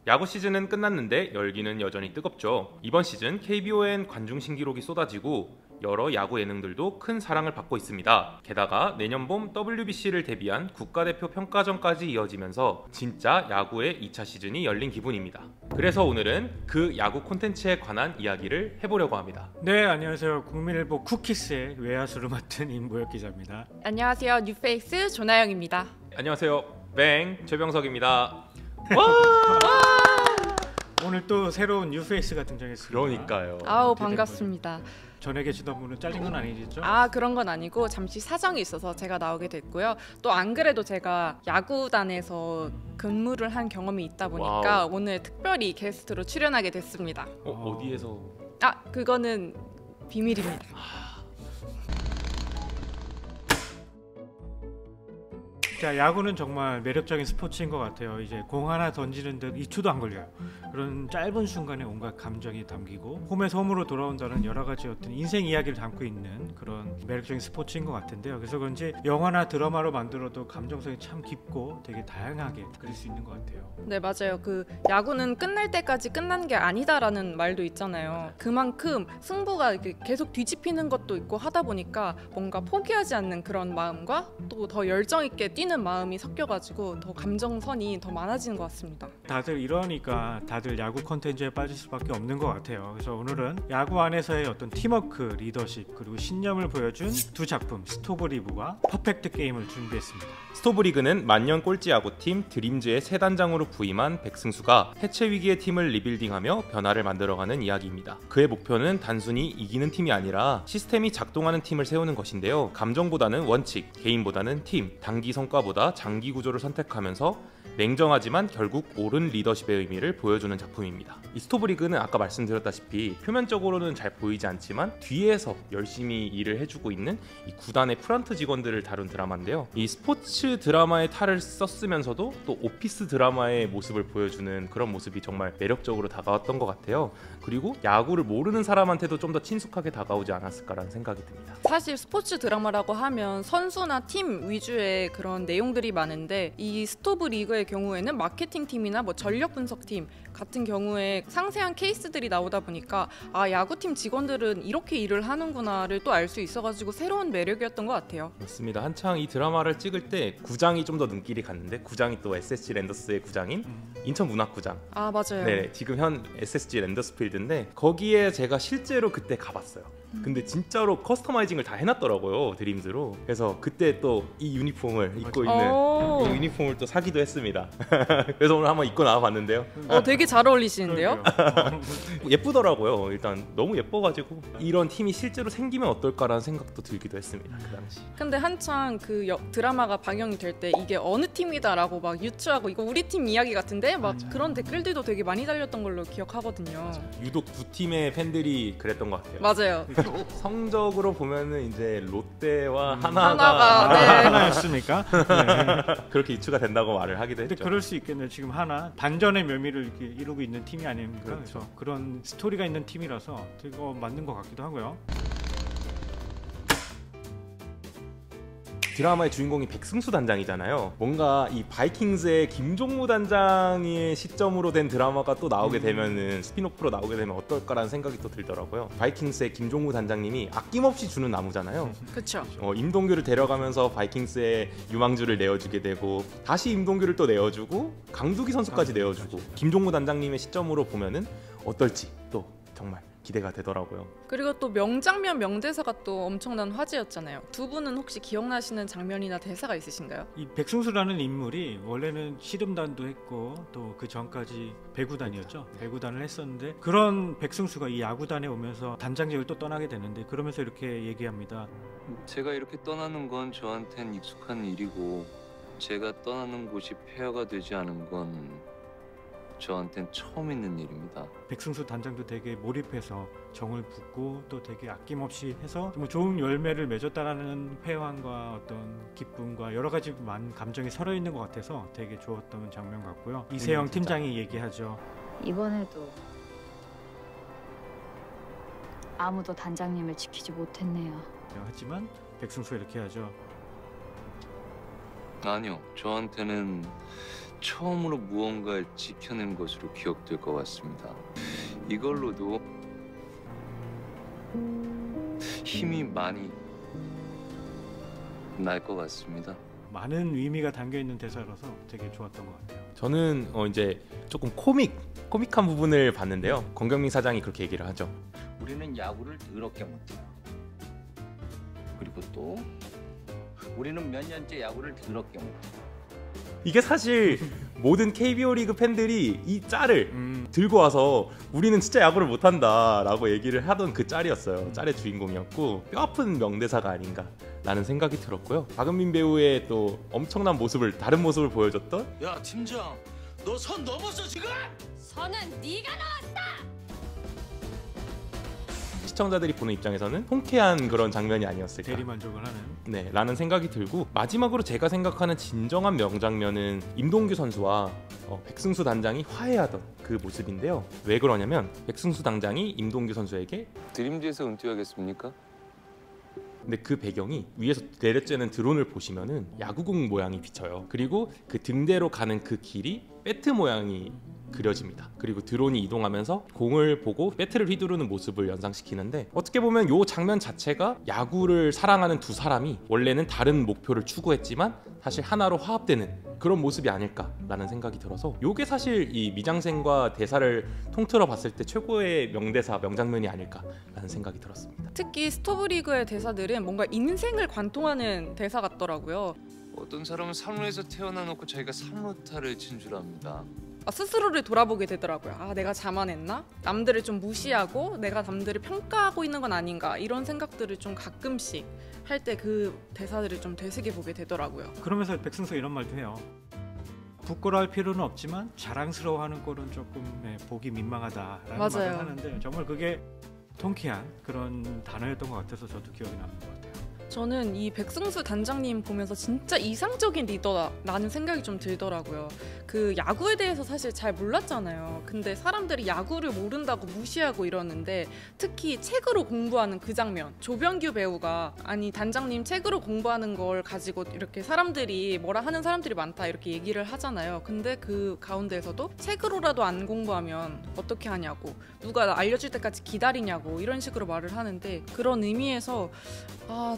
야구 시즌은 끝났는데 열기는 여전히 뜨겁죠. 이번 시즌 KBO엔 관중 신기록이 쏟아지고 여러 야구 예능들도 큰 사랑을 받고 있습니다. 게다가 내년 봄 WBC를 대비한 국가대표 평가전까지 이어지면서 진짜 야구의 2차 시즌이 열린 기분입니다. 그래서 오늘은 그 야구 콘텐츠에 관한 이야기를 해보려고 합니다. 네, 안녕하세요. 국민일보 쿠키스의 외야수를 맡은 임보혁 기자입니다. 안녕하세요. 뉴페이스 조나영입니다. 안녕하세요. 뱅 최병석입니다. 오늘 또 새로운 뉴페이스가 등장했습니다. 그러니까요. 아우 반갑습니다. 전에 계시던 분은 잘린 건 아니겠죠? 아 그런 건 아니고 잠시 사정이 있어서 제가 나오게 됐고요. 또 안 그래도 제가 야구단에서 근무를 한 경험이 있다 보니까 와우. 오늘 특별히 게스트로 출연하게 됐습니다. 어디에서? 아 그거는 비밀입니다. 자, 야구는 정말 매력적인 스포츠인 것 같아요. 이제 공 하나 던지는 듯 2초도 안 걸려요. 그런 짧은 순간에 온갖 감정이 담기고 홈에서 홈으로 돌아온다는 여러 가지 어떤 인생 이야기를 담고 있는 그런 매력적인 스포츠인 것 같은데요. 그래서 그런지 영화나 드라마로 만들어도 감정성이 참 깊고 되게 다양하게 그릴 수 있는 것 같아요. 네 맞아요. 그 야구는 끝날 때까지 끝난 게 아니다라는 말도 있잖아요. 그만큼 승부가 이렇게 계속 뒤집히는 것도 있고 하다 보니까 뭔가 포기하지 않는 그런 마음과 또 더 열정 있게 뛰는 마음이 섞여가지고 더 감정선이 더 많아지는 것 같습니다. 다들 이러니까 다들 야구 콘텐츠에 빠질 수밖에 없는 것 같아요. 그래서 오늘은 야구 안에서의 어떤 팀워크, 리더십 그리고 신념을 보여준 두 작품 스토브리그와 퍼펙트 게임을 준비했습니다. 스토브리그는 만년 꼴찌 야구팀 드림즈의 새 단장으로 부임한 백승수가 해체 위기의 팀을 리빌딩하며 변화를 만들어가는 이야기입니다. 그의 목표는 단순히 이기는 팀이 아니라 시스템이 작동하는 팀을 세우는 것인데요. 감정보다는 원칙, 개인보다는 팀, 단기 성과보다 장기 구조를 선택하면서 냉정하지만 결국 옳은 리더십의 의미를 보여주는 작품입니다. 이 스토브리그는 아까 말씀드렸다시피 표면적으로는 잘 보이지 않지만 뒤에서 열심히 일을 해주고 있는 이 구단의 프런트 직원들을 다룬 드라마인데요. 이 스포츠 드라마의 탈을 썼으면서도 또 오피스 드라마의 모습을 보여주는 그런 모습이 정말 매력적으로 다가왔던 것 같아요. 그리고 야구를 모르는 사람한테도 좀 더 친숙하게 다가오지 않았을까라는 생각이 듭니다. 사실 스포츠 드라마라고 하면 선수나 팀 위주의 그런 내용들이 많은데 이 스토브 리그의 경우에는 마케팅 팀이나 뭐 전력 분석 팀 같은 경우에 상세한 케이스들이 나오다 보니까 아 야구팀 직원들은 이렇게 일을 하는구나를 또 알 수 있어가지고 새로운 매력이었던 것 같아요. 맞습니다. 한창 이 드라마를 찍을 때 구장이 좀 더 눈길이 갔는데 구장이 또 SSG 랜더스의 구장인 인천문학구장. 아 맞아요. 네, 지금 현 SSG 랜더스필드인데 거기에 제가 실제로 그때 가봤어요. 근데 진짜로 커스터마이징을 다 해놨더라고요, 드림즈로. 그래서 그때 또 이 유니폼을 입고 있는 이 유니폼을 또 사기도 했습니다. 그래서 오늘 한번 입고 나와봤는데요. 되게 잘 어울리시는데요? 예쁘더라고요. 일단 너무 예뻐가지고 이런 팀이 실제로 생기면 어떨까라는 생각도 들기도 했습니다. 그 당시. 근데 한창 그 드라마가 방영이 될 때 이게 어느 팀이다라고 막 유추하고 이거 우리 팀 이야기 같은데 막 그런 댓글들도 되게 많이 달렸던 걸로 기억하거든요. 유독 두 팀의 팬들이 그랬던 것 같아요. 맞아요. 성적으로 보면은 이제 롯데와 하나가 네. 하나였습니까? 네. 그렇게 유추가 된다고 말을 하기도 근데 했죠. 그럴 수 있겠네요. 지금 하나 반전의 묘미를 이렇게 이루고 있는 팀이 아닙니까? 그렇죠. 그래서 그런 스토리가 있는 팀이라서 되게 맞는 것 같기도 하고요. 드라마의 주인공이 백승수 단장이잖아요. 뭔가 이 바이킹즈의 김종무 단장의 시점으로 된 드라마가 또 나오게 되면은 스피노프로 나오게 되면 어떨까라는 생각이 또 들더라고요. 바이킹스의 김종무 단장님이 아낌없이 주는 나무잖아요. 그렇죠. 임동규를 데려가면서 바이킹스의 유망주를 내어주게 되고 다시 임동규를 또 내어주고 강두기 선수까지 내어주고 김종무 단장님의 시점으로 보면은 어떨지 또 정말 기대가 되더라고요. 그리고 또 명장면 명대사가 또 엄청난 화제였잖아요. 두 분은 혹시 기억나시는 장면이나 대사가 있으신가요? 이 백승수라는 인물이 원래는 씨름단도 했고 또 그 전까지 배구단이었죠. 배구단을 했었는데 그런 백승수가 이 야구단에 오면서 단장직을 또 떠나게 되는데 그러면서 이렇게 얘기합니다. 제가 이렇게 떠나는 건 저한텐 익숙한 일이고 제가 떠나는 곳이 폐허가 되지 않은 건 저한텐 처음 있는 일입니다. 백승수 단장도 되게 몰입해서 정을 붓고 또 되게 아낌없이 해서 정말 좋은 열매를 맺었다라는 회환과 어떤 기쁨과 여러 가지 많은 감정이 서려 있는 것 같아서 되게 좋았던 장면 같고요. 이세영 팀장이 얘기하죠. 이번에도 아무도 단장님을 지키지 못했네요. 하지만 백승수가 이렇게 하죠. 아니요, 저한테는 처음으로 무언가를 지켜낸 것으로 기억될 것 같습니다. 이걸로도 힘이 많이 날 것 같습니다. 많은 의미가 담겨 있는 대사라서 되게 좋았던 것 같아요. 저는 이제 조금 코믹한 부분을 봤는데요. 권경민 사장이 그렇게 얘기를 하죠. 우리는 야구를 더럽게 못해요. 그리고 또 우리는 몇 년째 야구를 더럽게 못해요. 이게 사실 모든 KBO 리그 팬들이 이 짤을 들고 와서 우리는 진짜 야구를 못한다 라고 얘기를 하던 그 짤이었어요. 짤의 주인공이었고 뼈아픈 명대사가 아닌가 라는 생각이 들었고요. 박은민 배우의 또 엄청난 모습을, 다른 모습을 보여줬던 야 팀장, 너 선 넘었어 지금? 선은 네가 나왔다. 시청자들이 보는 입장에서는 통쾌한 그런 장면이 아니었을까. 대리만족을 하는. 네, 라는 생각이 들고, 마지막으로 제가 생각하는 진정한 명장면은 임동규 선수와 백승수 단장이 화해하던 그 모습인데요. 왜 그러냐면 백승수 단장이 임동규 선수에게 드림즈에서 은퇴하겠습니까? 근데 그 배경이 위에서 내려쬐는 드론을 보시면은 야구공 모양이 비쳐요. 그리고 그 등대로 가는 그 길이 배트 모양이 그려집니다. 그리고 드론이 이동하면서 공을 보고 배트를 휘두르는 모습을 연상시키는데, 어떻게 보면 이 장면 자체가 야구를 사랑하는 두 사람이 원래는 다른 목표를 추구했지만 사실 하나로 화합되는 그런 모습이 아닐까라는 생각이 들어서, 이게 사실 이 미장센과 대사를 통틀어 봤을 때 최고의 명대사, 명장면이 아닐까라는 생각이 들었습니다. 특히 스토브리그의 대사들은 뭔가 인생을 관통하는 대사 같더라고요. 어떤 사람은 산호에서 태어나 놓고 자기가 산호타를 친 줄 압니다. 스스로를 돌아보게 되더라고요. 아, 내가 자만했나? 남들을 좀 무시하고 내가 남들을 평가하고 있는 건 아닌가, 이런 생각들을 좀 가끔씩 할 때 그 대사들을 좀 되새겨보게 되더라고요. 그러면서 백승수 이런 말도 해요. 부끄러워할 필요는 없지만 자랑스러워하는 꼴은 조금 보기 민망하다라는 맞아요. 말을 하는데, 정말 그게 통쾌한 그런 단어였던 것 같아서 저도 기억에 남는 것 같아요. 저는 이 백승수 단장님 보면서 진짜 이상적인 리더라는 생각이 좀 들더라고요. 그 야구에 대해서 사실 잘 몰랐잖아요. 근데 사람들이 야구를 모른다고 무시하고 이러는데, 특히 책으로 공부하는 그 장면, 조병규 배우가 아니 단장님 책으로 공부하는 걸 가지고 이렇게 사람들이 뭐라 하는 사람들이 많다 이렇게 얘기를 하잖아요. 근데 그 가운데에서도 책으로라도 안 공부하면 어떻게 하냐고, 누가 알려줄 때까지 기다리냐고, 이런 식으로 말을 하는데, 그런 의미에서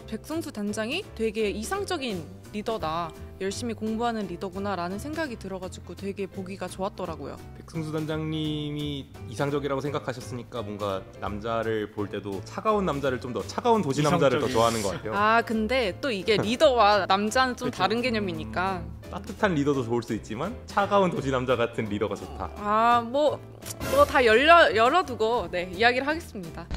백승수 단장이 되게 이상적인 리더다, 열심히 공부하는 리더구나 라는 생각이 들어가지고 되게 보기가 좋았더라고요. 백승수 단장님이 이상적이라고 생각하셨으니까 뭔가 남자를 볼 때도 차가운 남자를 좀 더, 차가운 도시 남자를 더 좋아하는 것 같아요. 근데 또 이게 리더와 남자는 좀 그쵸. 다른 개념이니까. 따뜻한 리더도 좋을 수 있지만 차가운 도시 남자 같은 리더가 좋다. 뭐 다 열어두고 이야기를 하겠습니다.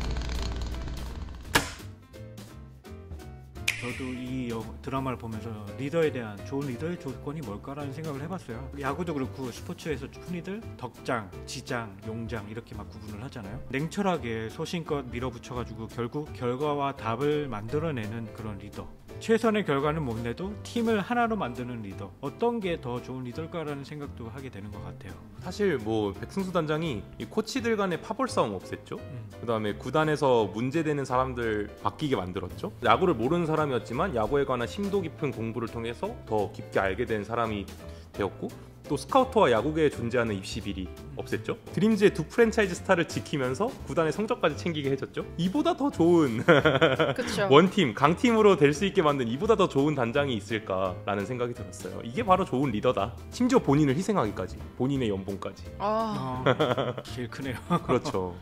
저도 이 드라마를 보면서 리더에 대한, 좋은 리더의 조건이 뭘까라는 생각을 해봤어요. 야구도 그렇고 스포츠에서 흔히들 덕장, 지장, 용장 이렇게 막 구분을 하잖아요. 냉철하게 소신껏 밀어붙여가지고 결국 결과와 답을 만들어내는 그런 리더. 최선의 결과는 못 내도 팀을 하나로 만드는 리더. 어떤 게 더 좋은 리더일까라는 생각도 하게 되는 것 같아요. 사실 뭐 백승수 단장이 이 코치들 간의 파벌 싸움 없앴죠. 그다음에 구단에서 문제되는 사람들 바뀌게 만들었죠. 야구를 모르는 사람이었지만 야구에 관한 심도 깊은 공부를 통해서 더 깊게 알게 된 사람이 되었고, 또 스카우터와 야구계에 존재하는 입시 비리 없앴죠. 드림즈의 두 프랜차이즈 스타를 지키면서 구단의 성적까지 챙기게 해줬죠. 이보다 더 좋은 그쵸. 원팀, 강팀으로 될 수 있게 만든 이보다 더 좋은 단장이 있을까라는 생각이 들었어요. 이게 바로 좋은 리더다. 심지어 본인을 희생하기까지, 본인의 연봉까지. 제일 크네요. 그렇죠.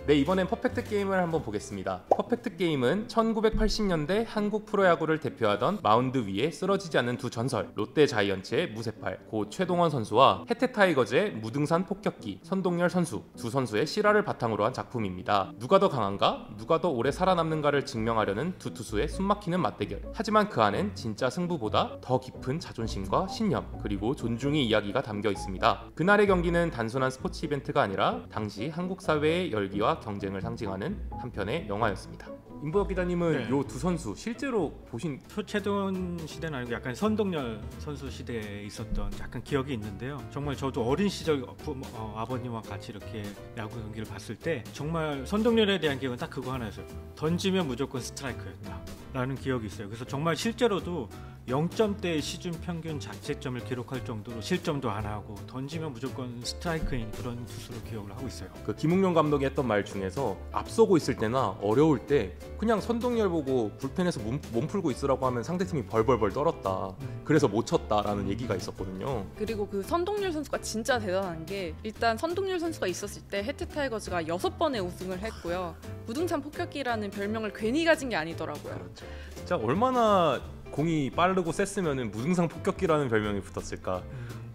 네, 이번엔 퍼펙트 게임을 한번 보겠습니다. 퍼펙트 게임은 1980년대 한국 프로야구를 대표하던 마운드 위에 쓰러지지 않는 두 전설, 롯데 자이언츠의 무쇠팔 고 최동원 선수와 해태 타이거즈의 무등산 폭격기 선동열 선수, 두 선수의 실화를 바탕으로 한 작품입니다. 누가 더 강한가, 누가 더 오래 살아남는가를 증명하려는 두 투수의 숨막히는 맞대결. 하지만 그 안엔 진짜 승부보다 더 깊은 자존심과 신념, 그리고 존중의 이야기가 담겨 있습니다. 그날의 경기는 단순한 스포츠 이벤트가 아니라 당시 한국 사회의 열기와 경쟁을 상징하는 한 편의 영화였습니다. 임보혁 기자님은 네. 요 두 선수 실제로 보신 최동원 시대는 아니고 약간 선동열 선수 시대에 있었던 약간 기억이 있는데요. 정말 저도 어린 시절 아버님과 같이 이렇게 야구 경기를 봤을 때 정말 선동열에 대한 기억은 딱 그거 하나였어요. 던지면 무조건 스트라이크였다라는 기억이 있어요. 그래서 정말 실제로도 0점대 시즌 평균 자책점을 기록할 정도로 실점도 안 하고 던지면 무조건 스트라이크인 그런 투수로 기억을 하고 있어요. 그 김웅룡 감독이 했던 말 중에서 앞서고 있을 때나 어려울 때 그냥 선동열 보고 불펜에서 몸 풀고 있으라고 하면 상대팀이 벌벌벌 떨었다. 그래서 못 쳤다라는 얘기가 있었거든요. 그리고 그 선동열 선수가 진짜 대단한 게 일단 선동열 선수가 있었을 때 해태 타이거즈가 6번의 우승을 했고요. 무등산 폭격기라는 별명을 괜히 가진 게 아니더라고요. 그렇죠. 진짜 얼마나 공이 빠르고 셌으면 무등산 폭격기라는 별명이 붙었을까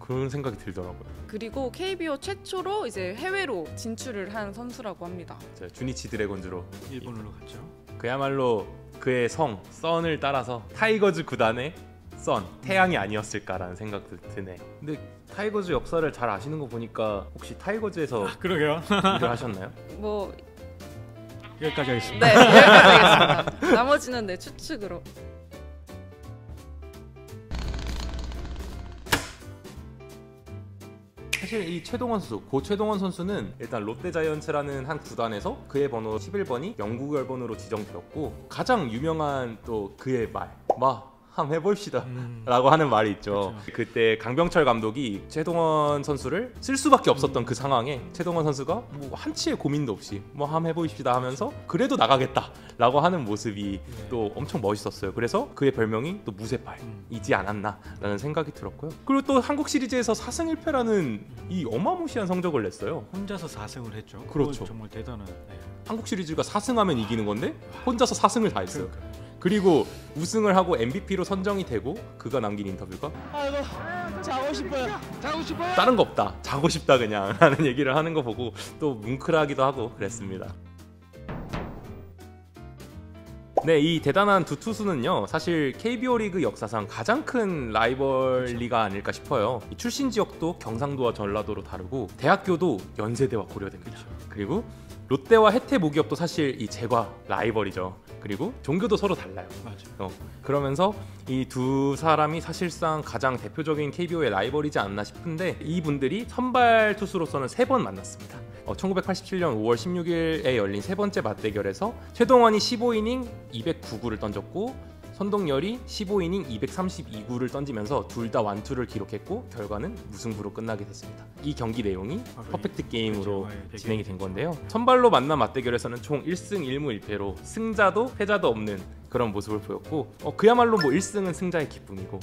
그런 생각이 들더라고요. 그리고 KBO 최초로 이제 해외로 진출을 한 선수라고 합니다. 주니치 드래곤즈로 일본으로 갔죠. 그야말로 그의 성 선을 따라서 타이거즈 구단의 선 태양이 아니었을까라는 생각도 드네. 근데 타이거즈 역사를 잘 아시는 거 보니까 혹시 타이거즈에서 그러게요. 일을 하셨나요? 뭐 여기까지 하겠습니다. 네, 여기까지 하겠습니다. 나머지는 내 추측으로. 사실 이 최동원 선수, 고 최동원 선수는 일단 롯데자이언츠라는 한 구단에서 그의 번호 11번이 영구 결번으로 지정되었고 가장 유명한 또 그의 말, 한번 해봅시다 라고 하는 말이 있죠. 그렇죠. 그때 강병철 감독이 최동원 선수를 쓸 수밖에 없었던 그 상황에 최동원 선수가 뭐 한치의 고민도 없이 한번 해보십시다 하면서 그래도 나가겠다 라고 하는 모습이 또 엄청 멋있었어요. 그래서 그의 별명이 또 무쇠팔이지 않았나 라는 생각이 들었고요. 그리고 또 한국 시리즈에서 4승 1패라는 이 어마무시한 성적을 냈어요. 혼자서 4승을 했죠. 그렇죠. 정말 대단한. 네. 한국 시리즈가 4승하면 이기는 건데 혼자서 4승을 다 했어요. 그러니까요. 그리고 우승을 하고 MVP로 선정이 되고 그가 남긴 인터뷰가 자고 싶어요. 다른 거 없다. 자고 싶다 그냥 라는 얘기를 하는 거 보고 또 뭉클하기도 하고 그랬습니다. 네, 이 대단한 두 투수는요 사실 KBO 리그 역사상 가장 큰 라이벌리가 아닐까 싶어요. 이 출신 지역도 경상도와 전라도로 다르고 대학교도 연세대와 고려대입니다. 그리고 롯데와 해태 모기업도 사실 이 제과 라이벌이죠. 그리고 종교도 서로 달라요. 맞아요. 그러면서 이 두 사람이 사실상 가장 대표적인 KBO의 라이벌이지 않나 싶은데 이분들이 선발 투수로서는 3번 만났습니다. 1987년 5월 16일에 열린 세 번째 맞대결에서 최동원이 15이닝 209구를 던졌고 선동열이 15이닝 232구를 던지면서 둘 다 완투를 기록했고 결과는 무승부로 끝나게 됐습니다. 이 경기 내용이 퍼펙트 게임으로 그렇죠. 진행이 된 건데요. 선발로 만난 맞대결에서는 총 1승 1무 1패로 승자도 패자도 없는 그런 모습을 보였고 그야말로 1승은 승자의 기쁨이고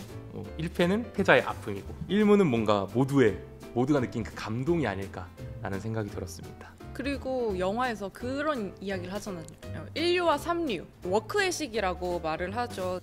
1패는 패자의 아픔이고 1무는 뭔가 모두가 느낀 그 감동이 아닐까라는 생각이 들었습니다. 그리고 영화에서 그런 이야기를 하잖아요. 1류와 3류, 워크의식이라고 말을 하죠.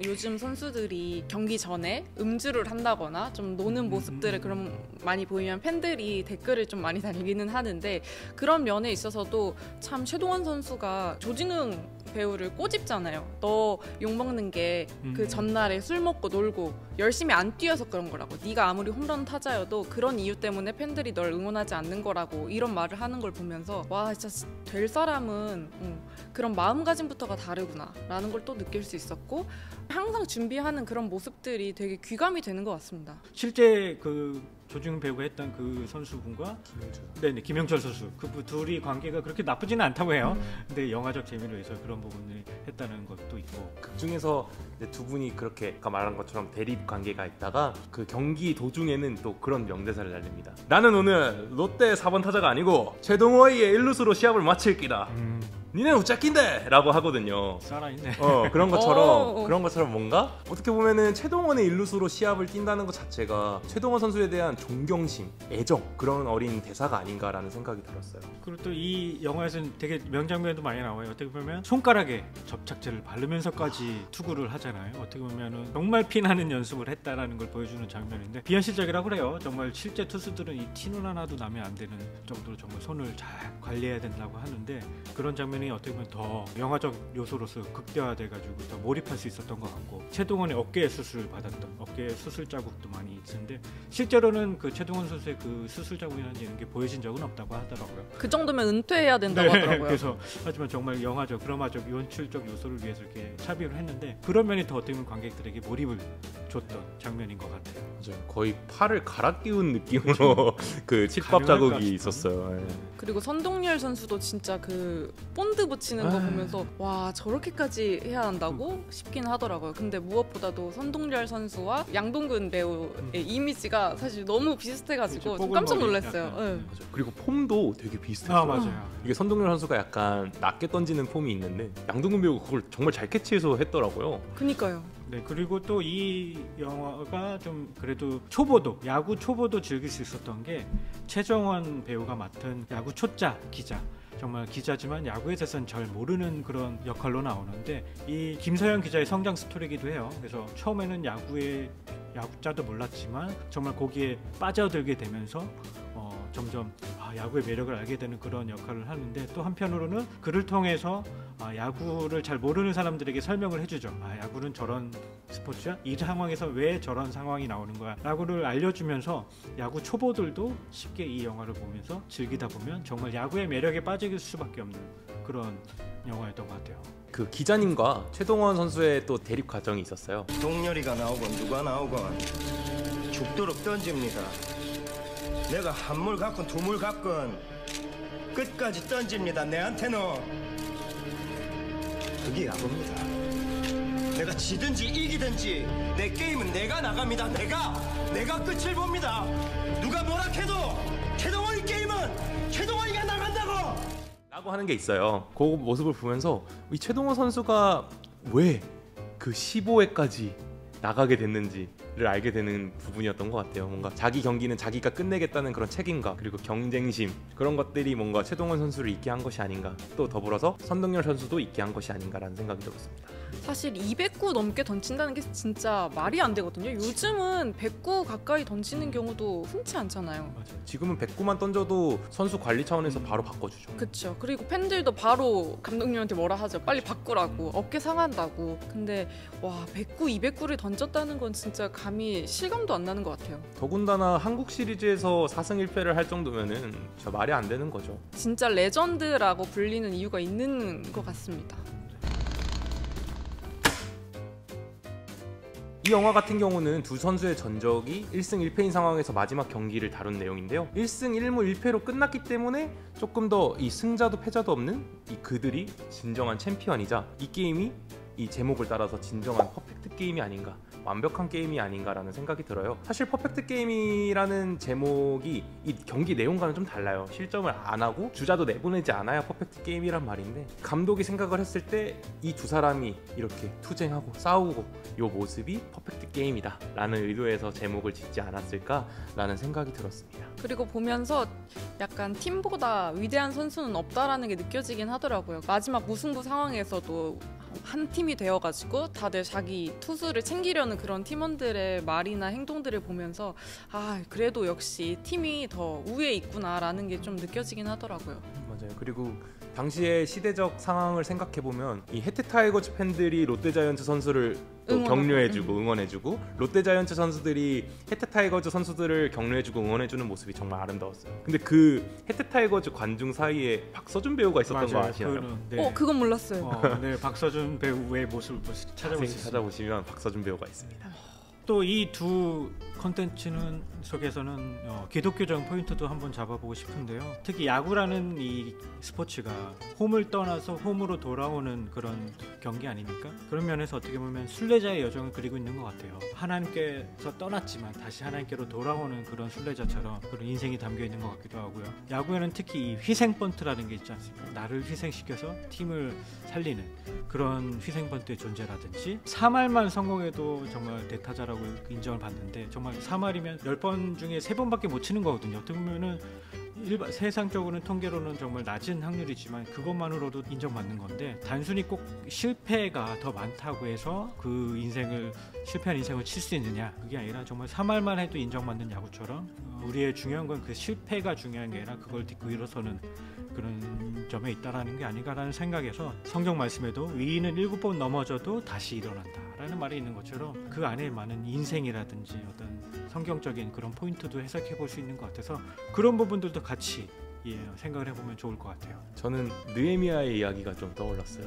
요즘 선수들이 경기 전에 음주를 한다거나 좀 노는 모습들을 그럼 많이 보이면 팬들이 댓글을 좀 많이 달기는 하는데 그런 면에 있어서도 참 최동원 선수가 조진웅 배우를 꼬집잖아요. 너 욕먹는 게 그 전날에 술 먹고 놀고 열심히 안 뛰어서 그런 거라고. 네가 아무리 홈런 타자여도 그런 이유 때문에 팬들이 널 응원하지 않는 거라고 이런 말을 하는 걸 보면서 와 진짜 될 사람은 그런 마음가짐부터가 다르구나 라는 걸 또 느낄 수 있었고 항상 준비하는 그런 모습들이 되게 귀감이 되는 것 같습니다. 실제 그 조중훈 배우가 했던 그 선수분과 김영철 선수 그 둘이 관계가 그렇게 나쁘지는 않다고 해요. 근데 영화적 재미를 위해서 그런 부분을 했다는 것도 있고 극 중에서 두 분이 그렇게 아까 말한 것처럼 대립 관계가 있다가 그 경기 도중에는 또 그런 명대사를 날립니다. 나는 오늘 롯데 4번 타자가 아니고 최동호의 1루수로 시합을 마칠 기다. 니네 우짜낀데! 라고 하거든요. 살아있네. 그런 것처럼 뭔가 어떻게 보면은 최동원의 일루수로 시합을 뛴다는 것 자체가 최동원 선수에 대한 존경심, 애정 그런 어린 대사가 아닌가라는 생각이 들었어요. 그리고 또 이 영화에서는 되게 명장면도 많이 나와요. 어떻게 보면 손가락에 접착제를 바르면서까지 투구를 하잖아요. 어떻게 보면은 정말 피나는 연습을 했다라는 걸 보여주는 장면인데 비현실적이라고 그래요. 정말 실제 투수들은 이 티눈 하나도 나면 안 되는 정도로 정말 손을 잘 관리해야 된다고 하는데 그런 장면이 장면이 어떻게 보면 더 영화적 요소로서 극대화돼가지고 더 몰입할 수 있었던 것 같고, 최동원의 어깨 수술 받았던 어깨 수술 자국도 많이 있는데 실제로는 그 최동원 선수의 그 수술 자국이라는 게 보여진 적은 없다고 하더라고요. 그 정도면 은퇴해야 된다고 하더라고요. 그래서 하지만 정말 영화적, 드라마적, 연출적 요소를 위해서 이렇게 삽입을 했는데 그런 면이 더 어떻게 보면 관객들에게 몰입을 줬던 장면인 것 같아요. 맞아요. 거의 팔을 갈아 끼운 느낌으로 그 칠밥 자국이 있었어요. 예. 그리고 선동열 선수도 진짜 그 본드 붙이는 거 보면서 와 저렇게까지 해야 한다고 싶긴 하더라고요. 근데 무엇보다도 선동열 선수와 양동근 배우의 이미지가 사실 너무 비슷해가지고 좀 깜짝 놀랐어요. 네. 맞아요. 그리고 폼도 되게 비슷했어요. 맞아요. 이게 선동열 선수가 약간 낮게 던지는 폼이 있는데 양동근 배우가 그걸 정말 잘 캐치해서 했더라고요. 그니까요. 네, 그리고 또 이 영화가 좀 그래도 초보도, 야구 초보도 즐길 수 있었던 게 최정원 배우가 맡은 야구 초짜 기자, 정말 기자지만 야구에 대해서는 잘 모르는 그런 역할로 나오는데, 이 김서영 기자의 성장 스토리이기도 해요. 그래서 처음에는 야구자도 몰랐지만 정말 거기에 빠져들게 되면서 점점 야구의 매력을 알게 되는 그런 역할을 하는데, 또 한편으로는 그를 통해서 야구를 잘 모르는 사람들에게 설명을 해주죠. 야구는 저런 스포츠야? 이 상황에서 왜 저런 상황이 나오는 거야? 라고를 알려주면서 야구 초보들도 쉽게 이 영화를 보면서 즐기다 보면 정말 야구의 매력에 빠질 수밖에 없는 그런 영화였던 것 같아요. 그 기자님과 최동원 선수의 또 대립 과정이 있었어요. 동열이가 나오건 누가 나오건 죽도록 던집니다. 내가 한 물 갖건 두 물 갖건 끝까지 던집니다. 내한테는 그게 야구입니다. 내가 지든지 이기든지 내 게임은 내가 나갑니다. 내가 끝을 봅니다. 누가 뭐라 해도 최동원이 게임은 최동원이가 나간다고 라고 하는 게 있어요. 그 모습을 보면서 이 최동원 선수가 왜 그 15회까지 나가게 됐는지를 알게 되는 부분이었던 것 같아요. 뭔가 자기 경기는 자기가 끝내겠다는 그런 책임감, 그리고 경쟁심, 그런 것들이 뭔가 최동원 선수를 있게 한 것이 아닌가, 또 더불어서 선동열 선수도 있게 한 것이 아닌가라는 생각이 들었습니다. 사실 200구 넘게 던진다는 게 진짜 말이 안 되거든요. 요즘은 100구 가까이 던지는 경우도 흔치 않잖아요. 맞아요. 지금은 100구만 던져도 선수 관리 차원에서 바로 바꿔주죠. 그렇죠. 그리고 팬들도 바로 감독님한테 뭐라 하죠. 빨리 바꾸라고, 어깨 상한다고. 근데 와 100구, 200구를 던졌다는 건 진짜 감히 실감도 안 나는 것 같아요. 더군다나 한국 시리즈에서 4승 1패를 할 정도면은 진짜 말이 안 되는 거죠. 진짜 레전드라고 불리는 이유가 있는 것 같습니다. 이 영화 같은 경우는 두 선수의 전적이 1승 1패인 상황에서 마지막 경기를 다룬 내용인데요. 1승 1무 1패로 끝났기 때문에 조금 더 이 승자도 패자도 없는 이 그들이 진정한 챔피언이자, 이 게임이 이 제목을 따라서 진정한 퍼펙트 게임이 아닌가, 완벽한 게임이 아닌가라는 생각이 들어요. 사실 퍼펙트 게임이라는 제목이 이 경기 내용과는 좀 달라요. 실점을 안 하고 주자도 내보내지 않아야 퍼펙트 게임이란 말인데, 감독이 생각을 했을 때 이 두 사람이 이렇게 투쟁하고 싸우고 이 모습이 퍼펙트 게임이다 라는 의도에서 제목을 짓지 않았을까라는 생각이 들었습니다. 그리고 보면서 약간 팀보다 위대한 선수는 없다라는 게 느껴지긴 하더라고요. 마지막 무승부 상황에서도 한 팀이 되어가지고 다들 자기 투수를 챙기려는 그런 팀원들의 말이나 행동들을 보면서 그래도 역시 팀이 더 우위에 있구나라는 게 좀 느껴지긴 하더라고요. 맞아요. 그리고 당시의 시대적 상황을 생각해보면 이 해태 타이거즈 팬들이 롯데자이언츠 선수를 격려해주고 응원해주고, 롯데자이언츠 선수들이 해태 타이거즈 선수들을 격려해주고 응원해주는 모습이 정말 아름다웠어요. 근데 그 해태 타이거즈 관중 사이에 박서준 배우가 있었던 거 아시나요? 네. 그건 몰랐어요. 네, 박서준 배우의 모습을 찾아보시면 박서준 배우가 있습니다. 또 이 두 컨텐츠는 속에서는 기독교적 포인트도 한번 잡아보고 싶은데요. 특히 야구라는 이 스포츠가 홈을 떠나서 홈으로 돌아오는 그런 경기 아닙니까? 그런 면에서 어떻게 보면 순례자의 여정을 그리고 있는 것 같아요. 하나님께서 떠났지만 다시 하나님께로 돌아오는 그런 순례자처럼 그런 인생이 담겨 있는 것 같기도 하고요. 야구에는 특히 이 희생 번트라는 게 있지 않습니까? 나를 희생시켜서 팀을 살리는 그런 희생 번트의 존재라든지, 3할만 성공해도 정말 대타자라고 인정을 받는데, 정말 3할이면 10번 중에 3번밖에 못 치는 거거든요. 어떻게 보면은 세상적으로는 통계로는 정말 낮은 확률이지만 그것만으로도 인정받는 건데, 단순히 꼭 실패가 더 많다고 해서 그 실패한 인생을 칠 수 있느냐, 그게 아니라 정말 3할만 해도 인정받는 야구처럼 우리의 중요한 건 그 실패가 중요한 게 아니라 그걸 딛고 일어서는 그런 점에 있다라는 게 아닌가라는 생각에서 성경 말씀에도 위인은 7번 넘어져도 다시 일어난다라는 말이 있는 것처럼 그 안에 많은 인생이라든지 어떤 성경적인 그런 포인트도 해석해 볼 수 있는 것 같아서 그런 부분들도 같이 생각을 해보면 좋을 것 같아요. 저는 느헤미야의 이야기가 좀 떠올랐어요.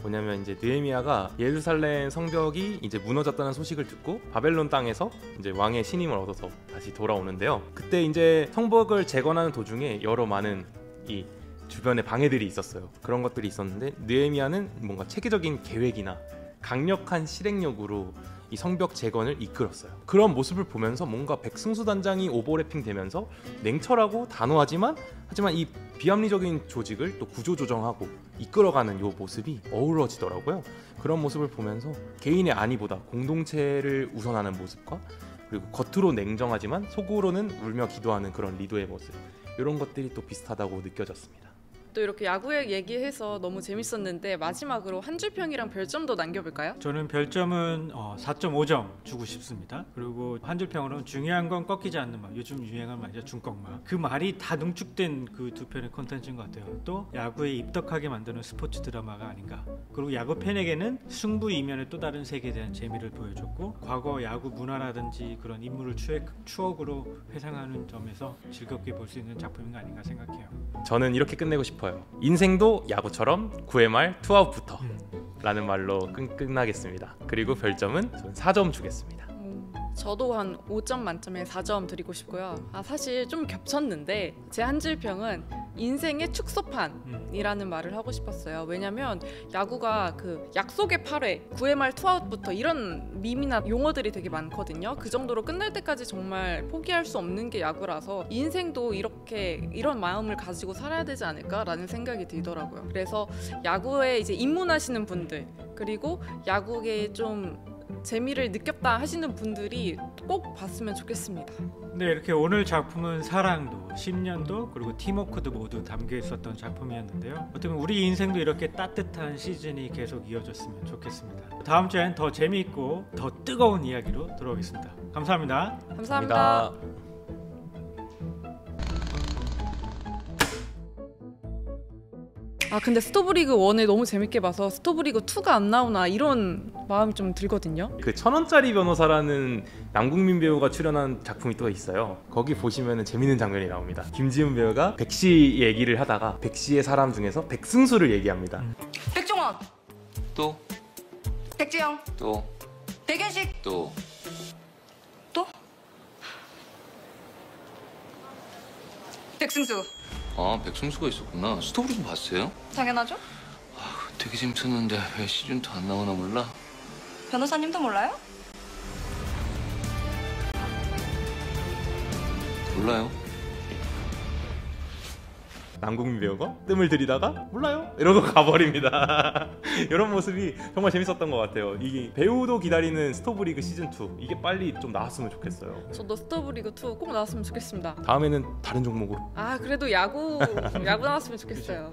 뭐냐면 이제 느헤미야가 예루살렘 성벽이 이제 무너졌다는 소식을 듣고 바벨론 땅에서 이제 왕의 신임을 얻어서 다시 돌아오는데요. 그때 이제 성벽을 재건하는 도중에 여러 많은 이 주변에 방해들이 있었어요. 그런 것들이 있었는데 느헤미야는 뭔가 체계적인 계획이나 강력한 실행력으로 이 성벽 재건을 이끌었어요. 그런 모습을 보면서 뭔가 백승수 단장이 오버래핑 되면서 냉철하고 단호하지만 이 비합리적인 조직을 또 구조조정하고 이끌어가는 이 모습이 어우러지더라고요. 그런 모습을 보면서 개인의 안위보다 공동체를 우선하는 모습과 그리고 겉으로 냉정하지만 속으로는 울며 기도하는 그런 리더의 모습, 이런 것들이 또 비슷하다고 느껴졌습니다. 또 이렇게 야구 얘기해서 너무 재밌었는데 마지막으로 한 줄 평이랑 별점도 남겨볼까요? 저는 별점은 4.5점 주고 싶습니다. 그리고 한 줄 평으로는 중요한 건 꺾이지 않는 말, 요즘 유행한 말이죠, 중꺾말. 그 말이 다 농축된 그 두 편의 콘텐츠인 것 같아요. 또 야구에 입덕하게 만드는 스포츠 드라마가 아닌가. 그리고 야구 팬에게는 승부 이면의 또 다른 세계에 대한 재미를 보여줬고 과거 야구 문화라든지 그런 인물을 추억으로 회상하는 점에서 즐겁게 볼 수 있는 작품인 거 아닌가 생각해요. 저는 이렇게 끝내고 싶어요. 인생도 야구처럼 9회 말 투아웃부터 라는 말로 끝나겠습니다. 그리고 별점은 저는 4점 주겠습니다. 저도 한 5점 만점에 4점 드리고 싶고요. 사실 좀 겹쳤는데 제 한 줄 평은 인생의 축소판이라는 말을 하고 싶었어요. 왜냐면 야구가 그 약속의 8회, 9회 말 투아웃부터 이런 밈이나 용어들이 되게 많거든요. 그 정도로 끝날 때까지 정말 포기할 수 없는 게 야구라서 인생도 이런 마음을 가지고 살아야 되지 않을까라는 생각이 들더라고요. 그래서 야구에 이제 입문하시는 분들, 그리고 야구에 좀 재미를 느꼈다 하시는 분들이 꼭 봤으면 좋겠습니다. 네, 이렇게 오늘 작품은 사랑도, 10년도, 그리고 팀워크도 모두 담겨 있었던 작품이었는데요. 어떻게 보면 우리 인생도 이렇게 따뜻한 시즌이 계속 이어졌으면 좋겠습니다. 다음 주엔 더 재미있고 더 뜨거운 이야기로 돌아오겠습니다. 감사합니다. 감사합니다. 근데 스토브리그 1을 너무 재밌게 봐서 스토브리그 2가 안 나오나 이런 마음이 좀 들거든요. 그 1000원짜리 변호사라는 남궁민 배우가 출연한 작품이 또 있어요. 거기 보시면 재밌는 장면이 나옵니다. 김지훈 배우가 백씨 얘기를 하다가 백씨의 사람 중에서 백승수를 얘기합니다. 백종원 또? 백지영 또? 백연식 또? 백승수. 백승수가 있었구나. 스토브리그 봤어요? 당연하죠. 되게 재밌었는데 왜 시즌 2 안 나오나 몰라? 변호사님도 몰라요? 몰라요. 남궁민 배우가 뜸을 들이다가 몰라요 이러고 가버립니다. 이런 모습이 정말 재밌었던 것 같아요. 이게 배우도 기다리는 스토브리그 시즌2 이게 빨리 좀 나왔으면 좋겠어요. 저도 스토브리그2 꼭 나왔으면 좋겠습니다. 다음에는 다른 종목으로. 그래도 야구 나왔으면 좋겠어요.